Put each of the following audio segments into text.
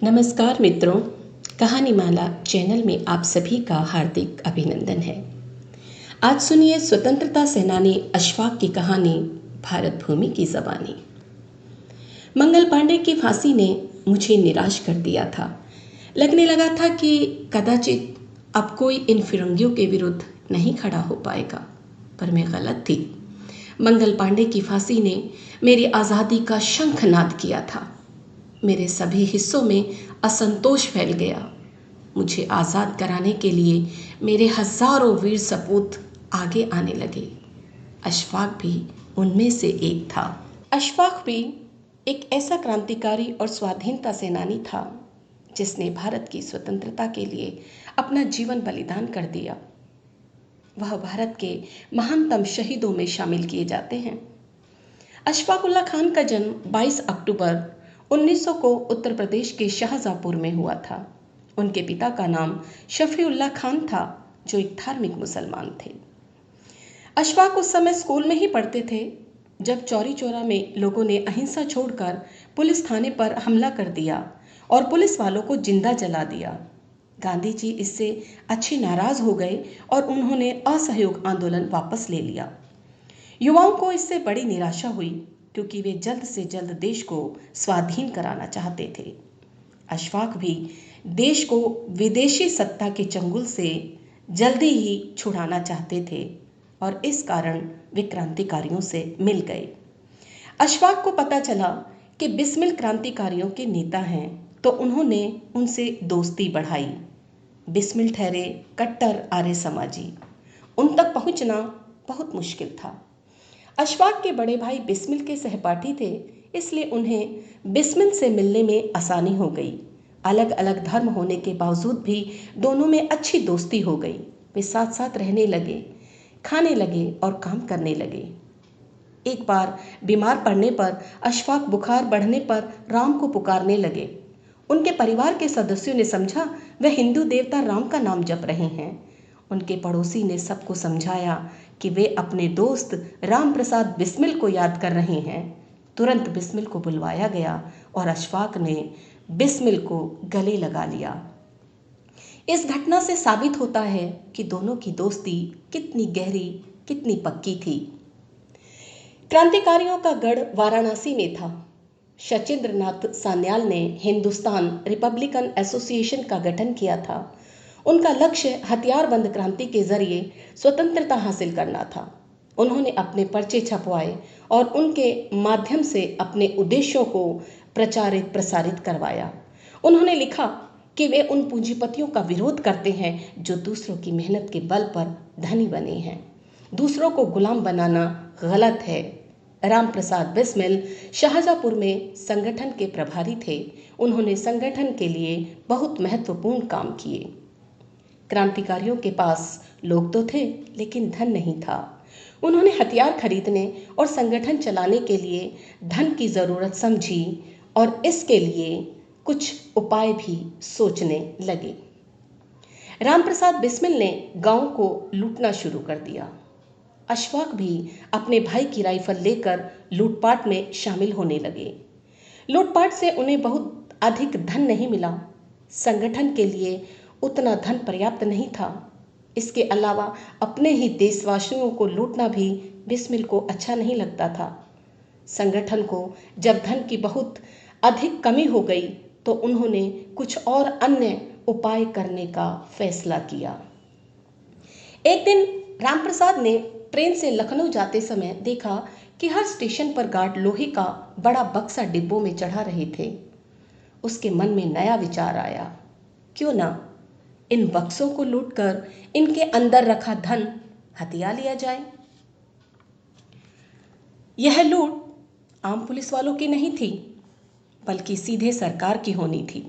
नमस्कार मित्रों, कहानी माला चैनल में आप सभी का हार्दिक अभिनंदन है। आज सुनिए स्वतंत्रता सेनानी अशफाक की कहानी, भारत भूमि की ज़बानी। मंगल पांडे की फांसी ने मुझे निराश कर दिया था। लगने लगा था कि कदाचित अब कोई इन फिरंगियों के विरुद्ध नहीं खड़ा हो पाएगा, पर मैं गलत थी। मंगल पांडे की फांसी ने मेरी आज़ादी का शंखनाद किया था। मेरे सभी हिस्सों में असंतोष फैल गया। मुझे आज़ाद कराने के लिए मेरे हजारों वीर सपूत आगे आने लगे। अशफाक भी उनमें से एक था। अशफाक भी एक ऐसा क्रांतिकारी और स्वाधीनता सेनानी था जिसने भारत की स्वतंत्रता के लिए अपना जीवन बलिदान कर दिया। वह भारत के महानतम शहीदों में शामिल किए जाते हैं। अशफाक उल्लाह खान का जन्म 22 अक्टूबर 1900 को उत्तर प्रदेश के शाहजहाँपुर में हुआ था। उनके पिता का नाम शफीउल्लाह खान था, जो एक धार्मिक मुसलमान थे। अशफाक उस समय स्कूल में ही पढ़ते थे जब चौरी चौरा में लोगों ने अहिंसा छोड़कर पुलिस थाने पर हमला कर दिया और पुलिस वालों को जिंदा जला दिया। गांधी जी इससे अच्छे नाराज हो गए और उन्होंने असहयोग आंदोलन वापस ले लिया। युवाओं को इससे बड़ी निराशा हुई क्योंकि वे जल्द से जल्द देश को स्वाधीन कराना चाहते थे। अशफाक भी देश को विदेशी सत्ता के चंगुल से जल्दी ही छुड़ाना चाहते थे और इस कारण वे क्रांतिकारियों से मिल गए। अशफाक को पता चला कि बिस्मिल क्रांतिकारियों के नेता हैं, तो उन्होंने उनसे दोस्ती बढ़ाई। बिस्मिल ठहरे कट्टर आर्य समाजी। उन तक पहुंचना बहुत मुश्किल था। अशफाक के बड़े भाई बिस्मिल के सहपाठी थे, इसलिए उन्हें बिस्मिल से मिलने में आसानी हो गई। अलग अलग धर्म होने के बावजूद भी दोनों में अच्छी दोस्ती हो गई। वे साथ साथ रहने लगे, खाने लगे और काम करने लगे। एक बार बीमार पड़ने पर अशफाक बुखार बढ़ने पर राम को पुकारने लगे। उनके परिवार के सदस्यों ने समझा वह हिंदू देवता राम का नाम जप रहे हैं। उनके पड़ोसी ने सबको समझाया कि वे अपने दोस्त राम प्रसाद बिस्मिल को याद कर रहे हैं। तुरंत बिस्मिल को बुलवाया गया और अशफाक ने बिस्मिल को गले लगा लिया। इस घटना से साबित होता है कि दोनों की दोस्ती कितनी गहरी, कितनी पक्की थी। क्रांतिकारियों का गढ़ वाराणसी में था। शचीन्द्र नाथ सान्याल ने हिंदुस्तान रिपब्लिकन एसोसिएशन का गठन किया था। उनका लक्ष्य हथियारबंद क्रांति के जरिए स्वतंत्रता हासिल करना था। उन्होंने अपने पर्चे छपवाए और उनके माध्यम से अपने उद्देश्यों को प्रचारित प्रसारित करवाया। उन्होंने लिखा कि वे उन पूंजीपतियों का विरोध करते हैं जो दूसरों की मेहनत के बल पर धनी बने हैं। दूसरों को गुलाम बनाना गलत है। राम प्रसाद बिस्मिल शाहजहाँपुर में संगठन के प्रभारी थे। उन्होंने संगठन के लिए बहुत महत्वपूर्ण काम किए। क्रांतिकारियों के पास लोग तो थे, लेकिन धन नहीं था। उन्होंने हथियार खरीदने और संगठन चलाने के लिए धन की जरूरत समझी और इसके लिए कुछ उपाय भी सोचने लगे। रामप्रसाद बिस्मिल ने गांव को लूटना शुरू कर दिया। अशफाक भी अपने भाई की राइफल लेकर लूटपाट में शामिल होने लगे। लूटपाट से उन्हें बहुत अधिक धन नहीं मिला। संगठन के लिए उतना धन पर्याप्त नहीं था। इसके अलावा अपने ही देशवासियों को लूटना भी बिस्मिल को अच्छा नहीं लगता था। संगठन को जब धन की बहुत अधिक कमी हो गई तो उन्होंने कुछ और अन्य उपाय करने का फैसला किया। एक दिन रामप्रसाद ने ट्रेन से लखनऊ जाते समय देखा कि हर स्टेशन पर गार्ड लोहे का बड़ा बक्सा डिब्बों में चढ़ा रहे थे। उसके मन में नया विचार आया, क्यों ना इन बक्सों को लूटकर इनके अंदर रखा धन हथिया लिया जाए। यह लूट आम पुलिस वालों की नहीं थी, बल्कि सीधे सरकार की होनी थी।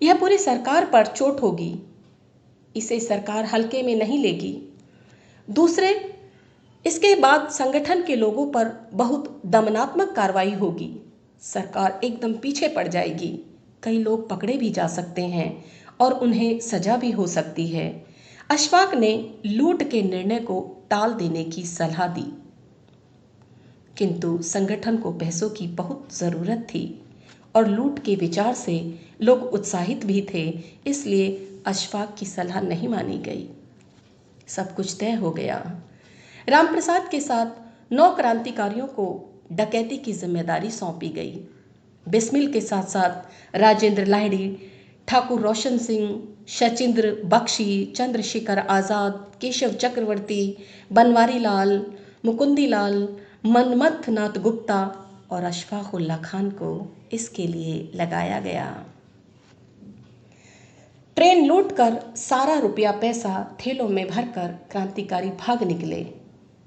यह पूरी सरकार पर चोट होगी। इसे सरकार हल्के में नहीं लेगी। दूसरे, इसके बाद संगठन के लोगों पर बहुत दमनात्मक कार्रवाई होगी। सरकार एकदम पीछे पड़ जाएगी। कई लोग पकड़े भी जा सकते हैं और उन्हें सजा भी हो सकती है। अशफाक ने लूट के निर्णय को टाल देने की सलाह दी, किंतु संगठन को पैसों की बहुत जरूरत थी। और लूट के विचार से लोग उत्साहित भी थे, इसलिए अशफाक की सलाह नहीं मानी गई। सब कुछ तय हो गया। रामप्रसाद के साथ 9 क्रांतिकारियों को डकैती की जिम्मेदारी सौंपी गई। बिस्मिल के साथ साथ राजेंद्र लाहिड़ी, ठाकुर रोशन सिंह, शचिंद्र बख्शी, चंद्रशेखर आज़ाद, केशव चक्रवर्ती, बनवारी लाल, मुकुंदी लाल, मनमथ नाथ गुप्ता और अशफाक उल्ला खान को इसके लिए लगाया गया। ट्रेन लूटकर सारा रुपया पैसा थैलों में भरकर क्रांतिकारी भाग निकले।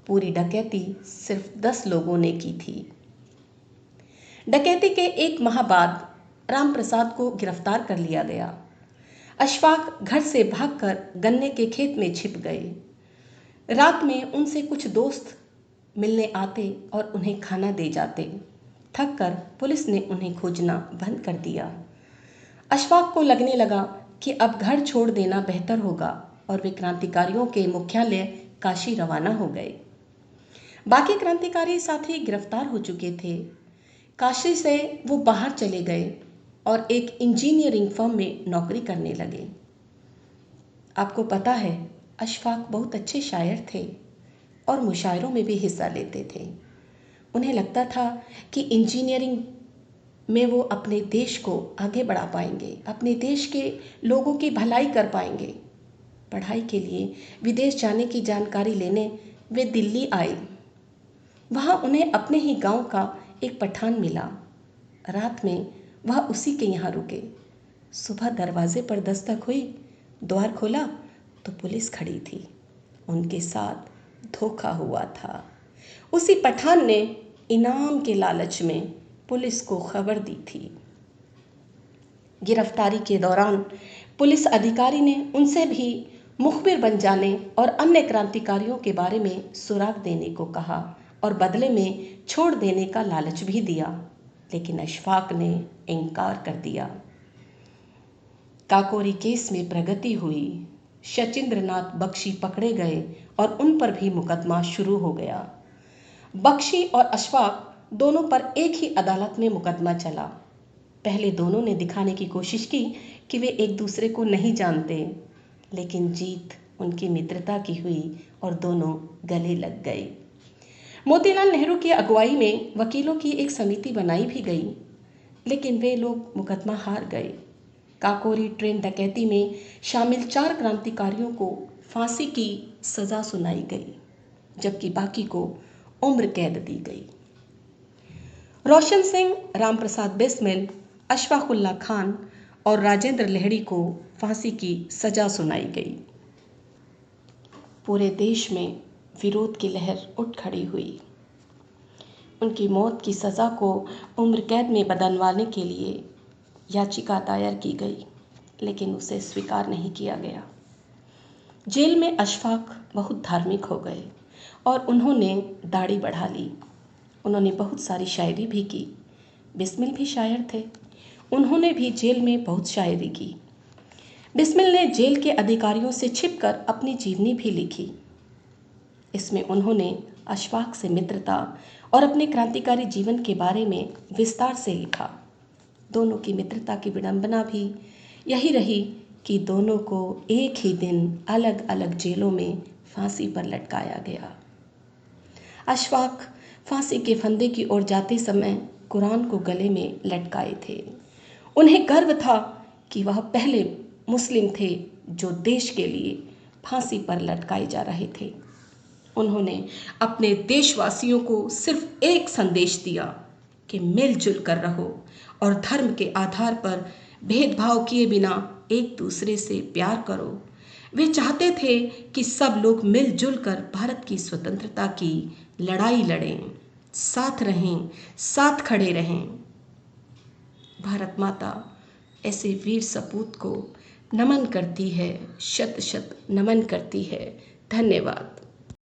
पूरी डकैती सिर्फ 10 लोगों ने की थी। डकैती के 1 माह बाद रामप्रसाद को गिरफ्तार कर लिया गया। अशफाक घर से भागकर गन्ने के खेत में छिप गए। रात में उनसे कुछ दोस्त मिलने आते और उन्हें खाना दे जाते। थक कर पुलिस ने उन्हें खोजना बंद कर दिया। अशफाक को लगने लगा कि अब घर छोड़ देना बेहतर होगा और वे क्रांतिकारियों के मुख्यालय काशी रवाना हो गए। बाकी क्रांतिकारी साथी गिरफ्तार हो चुके थे। काशी से वो बाहर चले गए और एक इंजीनियरिंग फर्म में नौकरी करने लगे। आपको पता है, अशफाक बहुत अच्छे शायर थे और मुशायरों में भी हिस्सा लेते थे। उन्हें लगता था कि इंजीनियरिंग में वो अपने देश को आगे बढ़ा पाएंगे, अपने देश के लोगों की भलाई कर पाएंगे। पढ़ाई के लिए विदेश जाने की जानकारी लेने वे दिल्ली आए। वहाँ उन्हें अपने ही गांव का एक पठान मिला। रात में वह उसी के यहाँ रुके। सुबह दरवाजे पर दस्तक हुई, द्वार खोला तो पुलिस खड़ी थी। उनके साथ धोखा हुआ था। उसी पठान ने इनाम के लालच में पुलिस को खबर दी थी। गिरफ्तारी के दौरान पुलिस अधिकारी ने उनसे भी मुखबिर बन जाने और अन्य क्रांतिकारियों के बारे में सुराग देने को कहा और बदले में छोड़ देने का लालच भी दिया, लेकिन अशफाक ने इनकार कर दिया। काकोरी केस में प्रगति हुई। शचिंद्र नाथ बख्शी पकड़े गए और उन पर भी मुकदमा शुरू हो गया। बख्शी और अशफाक दोनों पर एक ही अदालत में मुकदमा चला। पहले दोनों ने दिखाने की कोशिश की कि वे एक दूसरे को नहीं जानते, लेकिन जीत उनकी मित्रता की हुई और दोनों गले लग गए। मोतीलाल नेहरू की अगुवाई में वकीलों की एक समिति बनाई भी गई, लेकिन वे लोग मुकदमा हार गए। काकोरी ट्रेन डकैती में शामिल 4 क्रांतिकारियों को फांसी की सजा सुनाई गई, जबकि बाकी को उम्र कैद दी गई। रोशन सिंह, रामप्रसाद बिस्मिल, अशफाक उल्ला खान और राजेंद्र लाहिड़ी को फांसी की सजा सुनाई गई। पूरे देश में विरोध की लहर उठ खड़ी हुई। उनकी मौत की सज़ा को उम्र कैद में बदलवाने के लिए याचिका दायर की गई, लेकिन उसे स्वीकार नहीं किया गया। जेल में अशफाक बहुत धार्मिक हो गए और उन्होंने दाढ़ी बढ़ा ली। उन्होंने बहुत सारी शायरी भी की। बिस्मिल भी शायर थे। उन्होंने भी जेल में बहुत शायरी की। बिस्मिल ने जेल के अधिकारियों से छिपकर अपनी जीवनी भी लिखी। इसमें उन्होंने अशफाक से मित्रता और अपने क्रांतिकारी जीवन के बारे में विस्तार से लिखा। दोनों की मित्रता की विडंबना भी यही रही कि दोनों को एक ही दिन अलग अलग जेलों में फांसी पर लटकाया गया। अशफाक फांसी के फंदे की ओर जाते समय कुरान को गले में लटकाए थे। उन्हें गर्व था कि वह पहले मुस्लिम थे जो देश के लिए फांसी पर लटकाए जा रहे थे। उन्होंने अपने देशवासियों को सिर्फ एक संदेश दिया कि मिलजुल कर रहो और धर्म के आधार पर भेदभाव किए बिना एक दूसरे से प्यार करो। वे चाहते थे कि सब लोग मिलजुल कर भारत की स्वतंत्रता की लड़ाई लड़ें, साथ रहें, साथ खड़े रहें। भारत माता ऐसे वीर सपूत को नमन करती है, शत शत नमन करती है। धन्यवाद।